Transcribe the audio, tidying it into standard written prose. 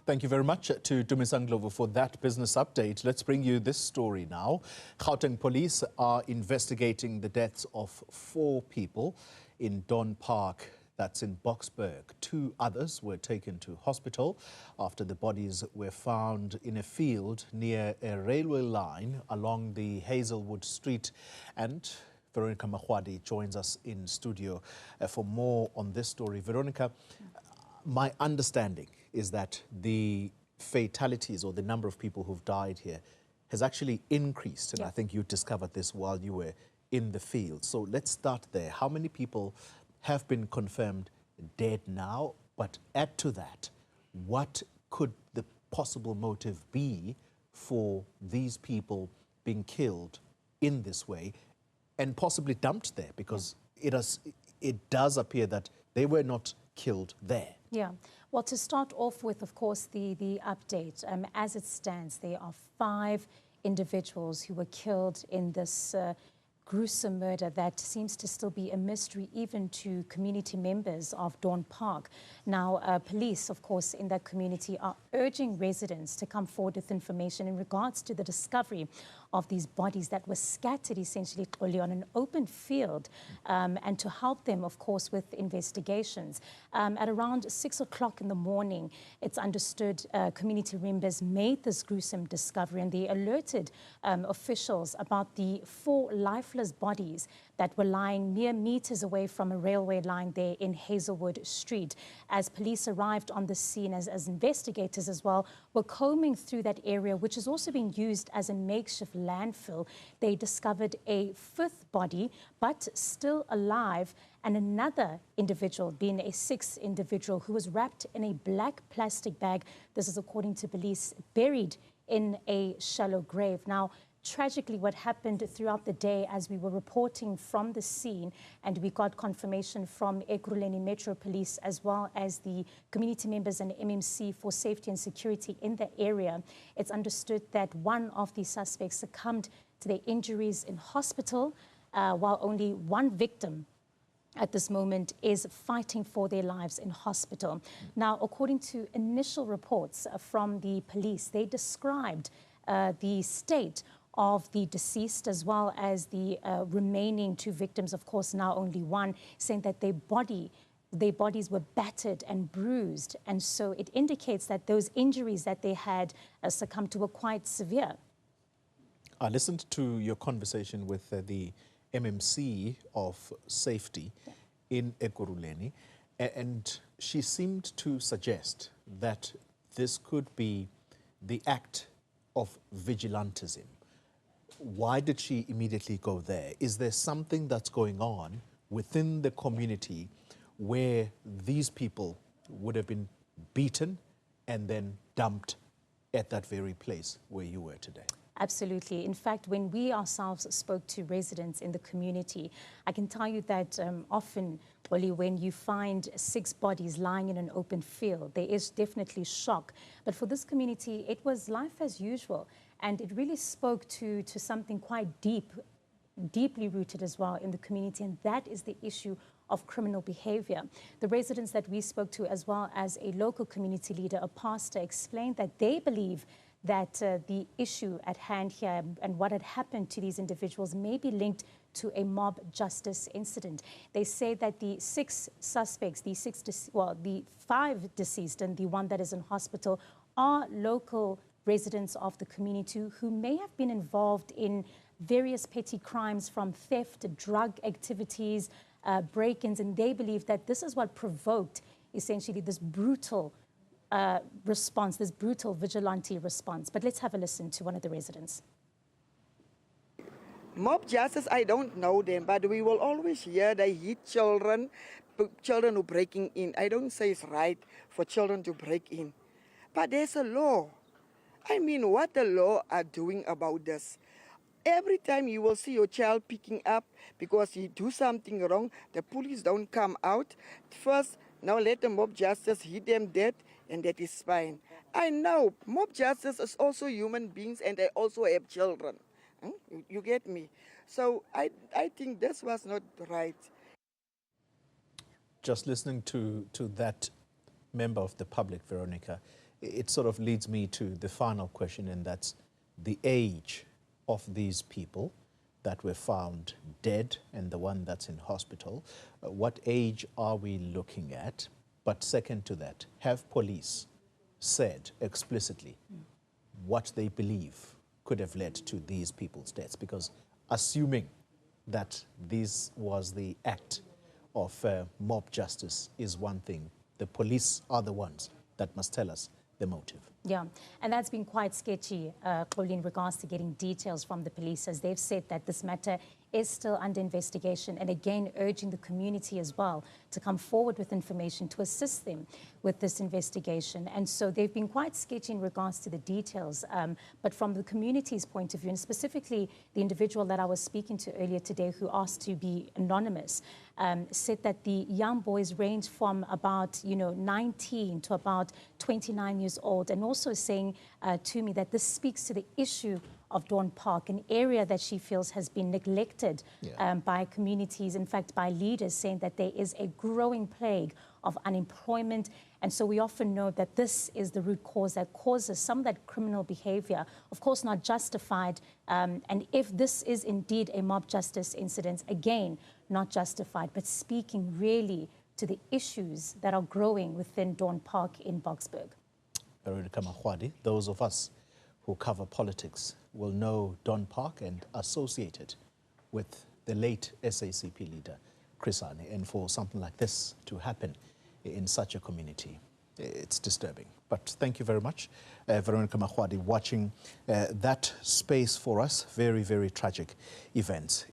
Thank you very much to Dumisang Glovo for that business update. Let's bring you this story now. Gauteng police are investigating the deaths of 4 people in Don Park, that's in Boksburg. 2 others were taken to hospital after the bodies were found in a field near a railway line along the Hazelwood Street. And Veronica Mahwadi joins us in studio for more on this story. Veronica, my understanding is that the fatalities or the number of people who've died here has actually increased. And I think you discovered this while you were in the field. So let's start there. How many people have been confirmed dead now? But add to that, what could the possible motive be for these people being killed in this way and possibly dumped there? Because it does appear that they were not killed there. Yeah. Well, to start off with, of course, the update, as it stands, there are 5 individuals who were killed in this gruesome murder that seems to still be a mystery even to community members of Dawn Park. Now, police, of course, in that community are urging residents to come forward with information in regards to the discovery of these bodies that were scattered essentially on an open field, and to help them, of course, with investigations. At around 6 o'clock in the morning, it's understood community members made this gruesome discovery, and they alerted officials about the 4 lifeless bodies that were lying mere meters away from a railway line there in Hazelwood Street. As police arrived on the scene, as investigators as well, were combing through that area, which is also being used as a makeshift landfill, they discovered a 5th body, but still alive, and another individual, being a 6th individual, who was wrapped in a black plastic bag. This is according to police, buried in a shallow grave. Now, tragically, what happened throughout the day as we were reporting from the scene, and we got confirmation from Ekurhuleni Metro Police as well as the community members and MMC for safety and security in the area, it's understood that one of the suspects succumbed to their injuries in hospital, while only one victim at this moment is fighting for their lives in hospital. Now, according to initial reports from the police, they described the state of the deceased as well as the remaining 2 victims, of course now only one, saying that their bodies were battered and bruised, and so it indicates that those injuries that they had succumbed to were quite severe. I listened to your conversation with the MMC of safety in Ekurhuleni, and she seemed to suggest that this could be the act of vigilantism. Why did she immediately go there? Is there something that's going on within the community where these people would have been beaten and then dumped at that very place where you were today? Absolutely. In fact, when we ourselves spoke to residents in the community, I can tell you that often, Oli, when you find 6 bodies lying in an open field, there is definitely shock. But for this community, it was life as usual. And it really spoke to something quite deeply rooted as well in the community, and that is the issue of criminal behavior. The residents that we spoke to, as well as a local community leader, a pastor, explained that they believe that the issue at hand here and what had happened to these individuals may be linked to a mob justice incident. They say that the 6 suspects, the 5 deceased and the one that is in hospital, are local residents of the community who may have been involved in various petty crimes, from theft, drug activities, break-ins, and they believe that this is what provoked essentially this brutal response, this brutal vigilante response. But let's have a listen to one of the residents. Mob justice, I don't know them, but we will always hear they hit children who breaking in. I don't say it's right for children to break in, but there's a law. I mean, what the law are doing about this? Every time you will see your child picking up because he do something wrong, the police don't come out. First, now let the mob justice hit them dead, and that is fine. I know mob justice is also human beings, and they also have children. You get me? So I think this was not right. Just listening to that member of the public, Veronica, it sort of leads me to the final question, and that's the age of these people that were found dead and the one that's in hospital. What age are we looking at? But second to that, have police said explicitly what they believe could have led to these people's deaths? Because assuming that this was the act of mob justice is one thing, the police are the ones that must tell us the motive. Yeah, and that's been quite sketchy, in regards to getting details from the police, as they've said that this matter is still under investigation, and again urging the community as well to come forward with information to assist them with this investigation. And so they've been quite sketchy in regards to the details, but from the community's point of view, and specifically the individual that I was speaking to earlier today who asked to be anonymous, said that the young boys range from about 19 to about 29 years old, and also saying to me that this speaks to the issue of Dawn Park, an area that she feels has been neglected by communities, in fact by leaders, saying that there is a growing plague of unemployment. And so we often know that this is the root cause that causes some of that criminal behavior, of course not justified. And if this is indeed a mob justice incident, again, not justified, but speaking really to the issues that are growing within Dawn Park in Boksburg. Veronica Mahwadi, those of us who cover politics will know Dawn Park and associate it with the late SACP leader, Chris Hani. And for something like this to happen in such a community, it's disturbing. But thank you very much, Veronica Mahwadi, watching that space for us. Very, very tragic events.